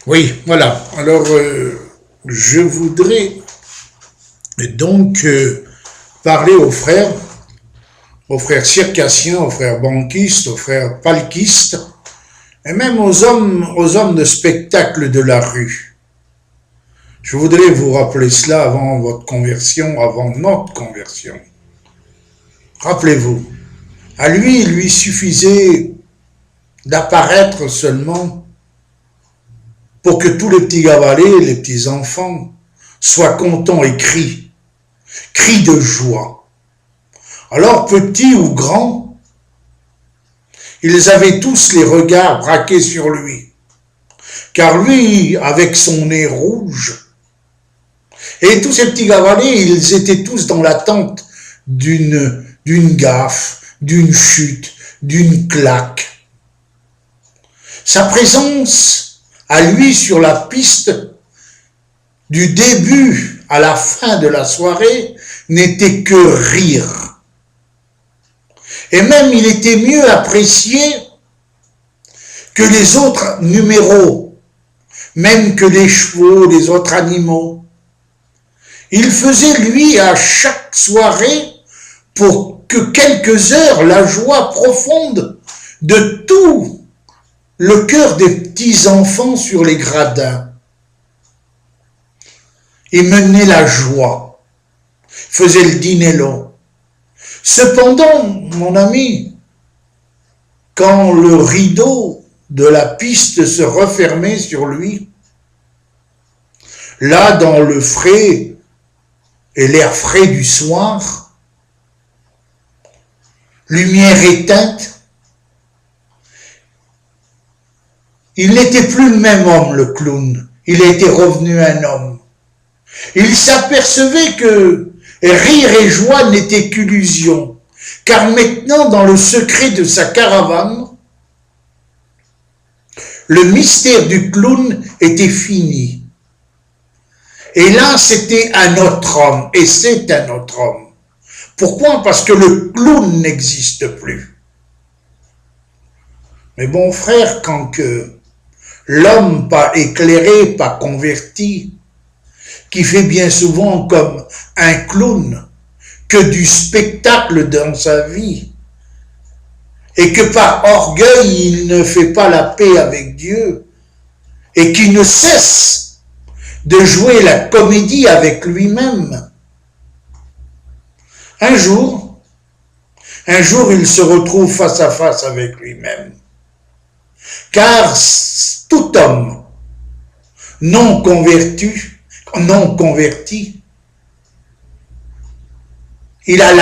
Oui, voilà. Alors, je voudrais donc parler aux frères circassiens, aux frères banquistes, aux frères palquistes, et même aux hommes de spectacle de la rue. Je voudrais vous rappeler cela avant votre conversion, avant notre conversion. Rappelez-vous, à lui, il lui suffisait d'apparaître seulement pour que tous les petits gavalets, les petits enfants, soient contents et crient de joie. Alors, petits ou grands, ils avaient tous les regards braqués sur lui. Car lui, avec son nez rouge, et tous ces petits gavalets, ils étaient tous dans l'attente d'une gaffe, d'une chute, d'une claque. Sa présence à lui sur la piste, du début à la fin de la soirée, n'était que rire. Et même il était mieux apprécié que les autres numéros, même que les chevaux, les autres animaux. Il faisait, lui, à chaque soirée, pour que quelques heures, la joie profonde de tout le cœur des petits enfants sur les gradins. Il menait la joie, faisait le dîner long. Cependant, mon ami, quand le rideau de la piste se refermait sur lui, là, dans le frais et l'air frais du soir, lumière éteinte, il n'était plus le même homme, le clown. Il était revenu un homme. Il s'apercevait que rire et joie n'étaient qu'illusion, car maintenant, dans le secret de sa caravane, le mystère du clown était fini. Et là, c'était un autre homme, et c'est un autre homme. Pourquoi? Parce que le clown n'existe plus. Mais bon frère, quand que l'homme pas éclairé, pas converti, qui fait bien souvent comme un clown, que du spectacle dans sa vie, et que par orgueil il ne fait pas la paix avec Dieu, et qui ne cesse de jouer la comédie avec lui-même. Un jour, il se retrouve face à face avec lui-même. Car tout homme non converti, il a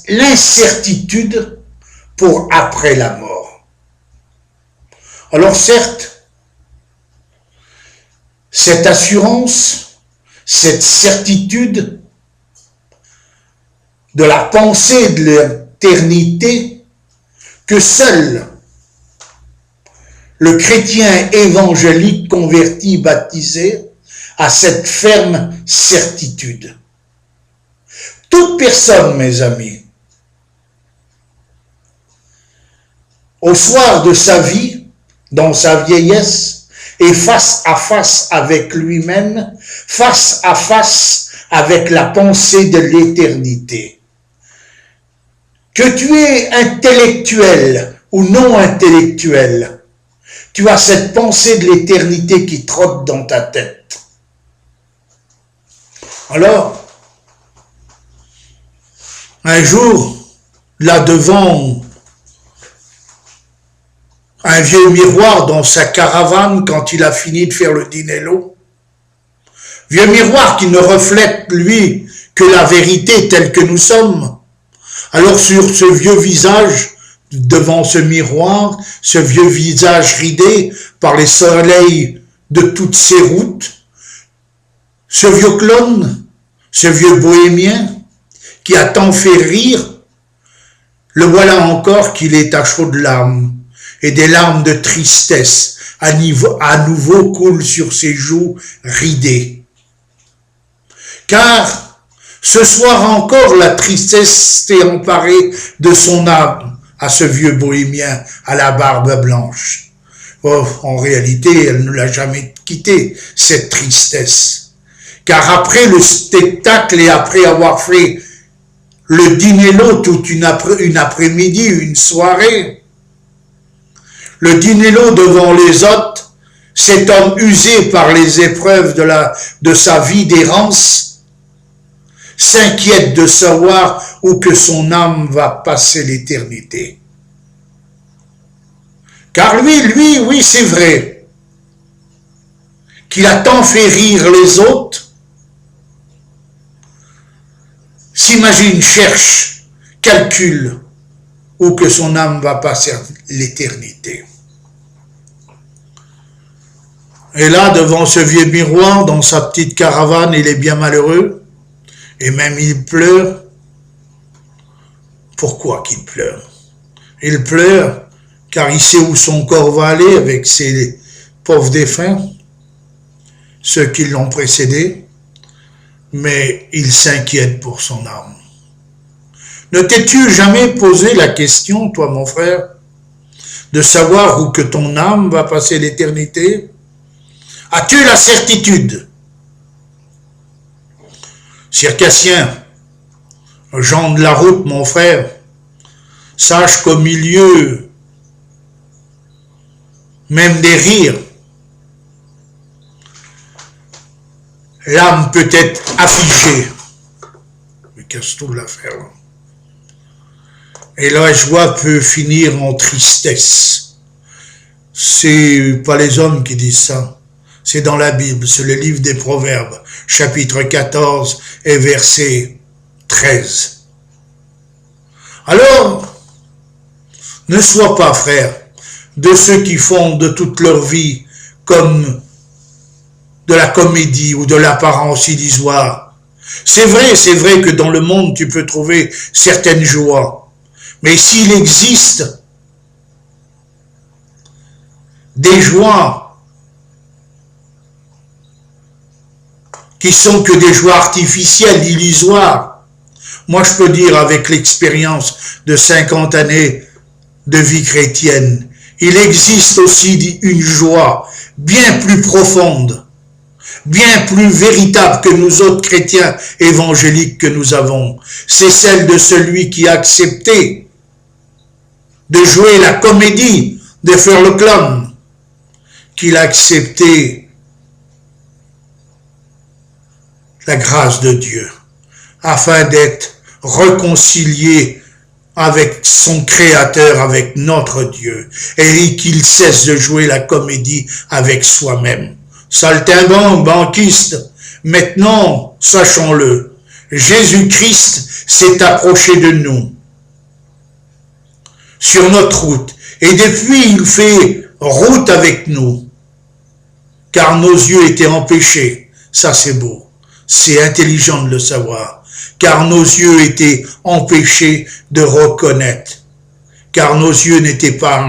l'incertitude pour après la mort. Alors certes, cette assurance, cette certitude de la pensée de l'éternité que seul le chrétien évangélique converti, baptisé, a cette ferme certitude. Toute personne, mes amis, au soir de sa vie, dans sa vieillesse, est face à face avec lui-même, face à face avec la pensée de l'éternité. Que tu es intellectuel ou non intellectuel, tu as cette pensée de l'éternité qui trotte dans ta tête. Alors, un jour, là devant un vieux miroir dans sa caravane quand il a fini de faire le dîner long, vieux miroir qui ne reflète, lui, que la vérité telle que nous sommes. Alors sur ce vieux visage, devant ce miroir, ce vieux visage ridé par les soleils de toutes ces routes, ce vieux clown, ce vieux bohémien, qui a tant fait rire, le voilà encore qu'il est à chaudes larmes, et des larmes de tristesse à nouveau coulent sur ses joues ridées. Car ce soir encore, la tristesse s'est emparée de son âme à ce vieux bohémien à la barbe blanche. Oh, en réalité, elle ne l'a jamais quitté, cette tristesse. Car après le spectacle et après avoir fait le dîner-lot toute une après-midi, une soirée, le dîner-lot devant les hôtes, cet homme usé par les épreuves de sa vie d'errance, s'inquiète de savoir où que son âme va passer l'éternité. Car lui, oui, c'est vrai, qu'il a tant fait rire les autres, s'imagine, cherche, calcule où que son âme va passer l'éternité. Et là, devant ce vieux miroir, dans sa petite caravane, il est bien malheureux, et même il pleure. Pourquoi qu'il pleure? Il pleure car il sait où son corps va aller avec ses pauvres défunts, ceux qui l'ont précédé, mais il s'inquiète pour son âme. Ne t'es-tu jamais posé la question, toi mon frère, de savoir où que ton âme va passer l'éternité? As-tu la certitude? Circassien, gens de la route, mon frère, sache qu'au milieu même des rires, l'âme peut être affligée. Mais qu'est-ce que l'affaire? Et la joie peut finir en tristesse. C'est pas les hommes qui disent ça. C'est dans la Bible, c'est le livre des Proverbes, chapitre 14 et verset 13. Alors, ne sois pas, frère, de ceux qui font de toute leur vie comme de la comédie ou de l'apparence illusoire. C'est vrai que dans le monde tu peux trouver certaines joies, mais s'il existe des joies qui sont que des joies artificielles, illusoires, moi je peux dire avec l'expérience de 50 années de vie chrétienne, il existe aussi une joie bien plus profonde, bien plus véritable que nous autres chrétiens évangéliques que nous avons. C'est celle de celui qui a accepté de jouer la comédie, de faire le clown, qu'il a accepté la grâce de Dieu, afin d'être réconcilié avec son Créateur, avec notre Dieu, et qu'il cesse de jouer la comédie avec soi-même. Saltimbanque, banquiste, maintenant, sachons-le, Jésus-Christ s'est approché de nous, sur notre route, et depuis il fait route avec nous, car nos yeux étaient empêchés. Ça c'est beau, c'est intelligent de le savoir. Car nos yeux étaient empêchés de reconnaître, car nos yeux n'étaient pas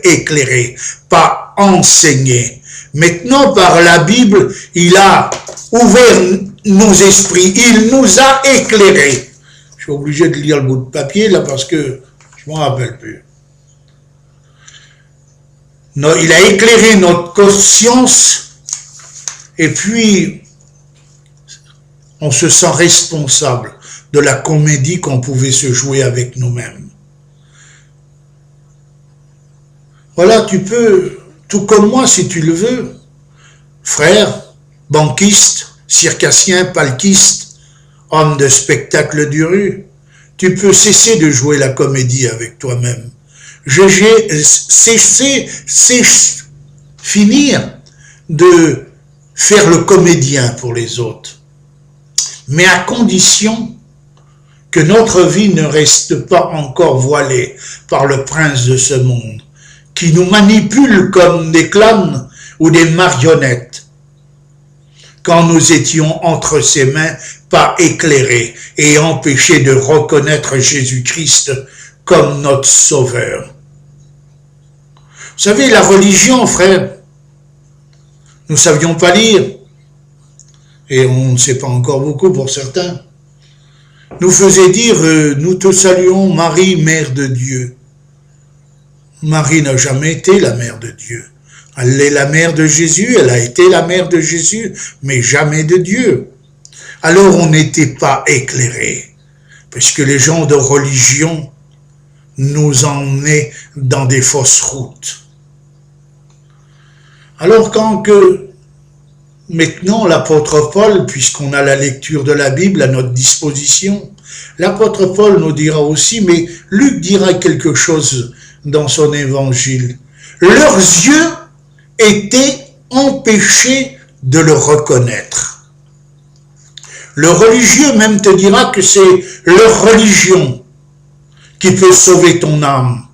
éclairés, pas enseignés. Maintenant, par la Bible, il a ouvert nos esprits, il nous a éclairés. Je suis obligé de lire le bout de papier là parce que je ne m'en rappelle plus. Non, il a éclairé notre conscience et puis on se sent responsable de la comédie qu'on pouvait se jouer avec nous-mêmes. Voilà, tu peux, tout comme moi si tu le veux, frère, banquiste, circassien, palquiste, homme de spectacle du rue, tu peux cesser de jouer la comédie avec toi-même. Finir de faire le comédien pour les autres. Mais à condition que notre vie ne reste pas encore voilée par le prince de ce monde, qui nous manipule comme des clowns ou des marionnettes, quand nous étions entre ses mains, pas éclairés et empêchés de reconnaître Jésus-Christ comme notre sauveur. Vous savez, la religion, frère, nous ne savions pas lire, et on ne sait pas encore beaucoup pour certains, nous faisait dire « Nous te saluons Marie, Mère de Dieu ». Marie n'a jamais été la Mère de Dieu. Elle est la mère de Jésus, elle a été la mère de Jésus, mais jamais de Dieu. Alors on n'était pas éclairés, puisque les gens de religion nous emmenaient dans des fausses routes. Alors quand que maintenant l'apôtre Paul, puisqu'on a la lecture de la Bible à notre disposition, l'apôtre Paul nous dira aussi, mais Luc dira quelque chose dans son évangile. Leurs yeux étaient empêchés de le reconnaître. Le religieux même te dira que c'est leur religion qui peut sauver ton âme.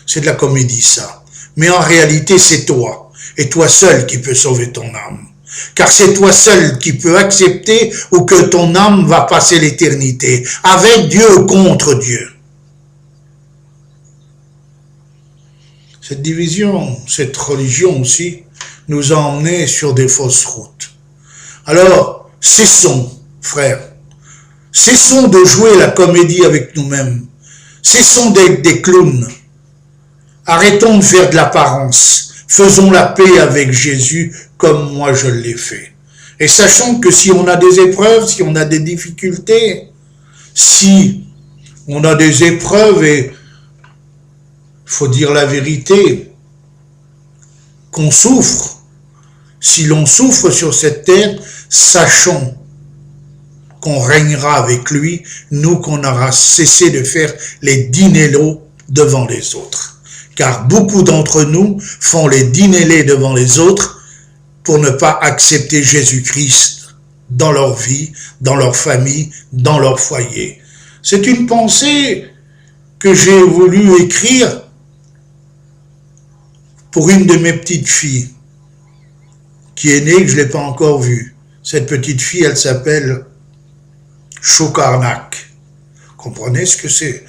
C'est de la comédie ça. Mais en réalité c'est toi, et toi seul qui peux sauver ton âme. Car c'est toi seul qui peux accepter ou que ton âme va passer l'éternité, avec Dieu ou contre Dieu. Cette division, cette religion aussi, nous a emmenés sur des fausses routes. Alors, cessons, frères, cessons de jouer la comédie avec nous-mêmes, cessons d'être des clowns, arrêtons de faire de l'apparence, faisons la paix avec Jésus comme moi je l'ai fait. Et sachons que si on a des épreuves, si on a des difficultés, si on a des épreuves et faut dire la vérité, qu'on souffre, si l'on souffre sur cette terre, sachons qu'on régnera avec lui, nous qu'on aura cessé de faire les dîners-lots devant les autres. Car beaucoup d'entre nous font les dîners devant les autres pour ne pas accepter Jésus-Christ dans leur vie, dans leur famille, dans leur foyer. C'est une pensée que j'ai voulu écrire pour une de mes petites filles qui est née, que je ne l'ai pas encore vue. Cette petite fille, elle s'appelle Choukarnak. Comprenez ce que c'est?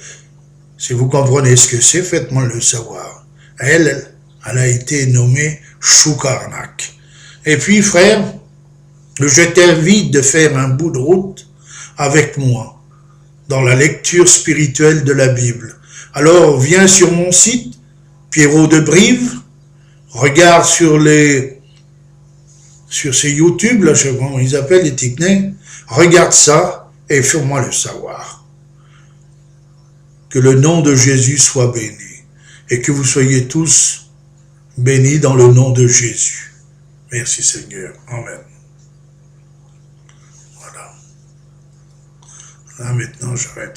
Si vous comprenez ce que c'est, faites-moi le savoir. Elle a été nommée Choukarnak. Et puis, frère, je t'invite de faire un bout de route avec moi dans la lecture spirituelle de la Bible. Alors, viens sur mon site, Pierrot de Brive, regarde sur ces YouTube, là, je sais pas comment ils appellent, les techniques, regarde ça et fais-moi le savoir. Que le nom de Jésus soit béni et que vous soyez tous bénis dans le nom de Jésus. Merci Seigneur. Amen. Voilà. Là maintenant j'arrête ça.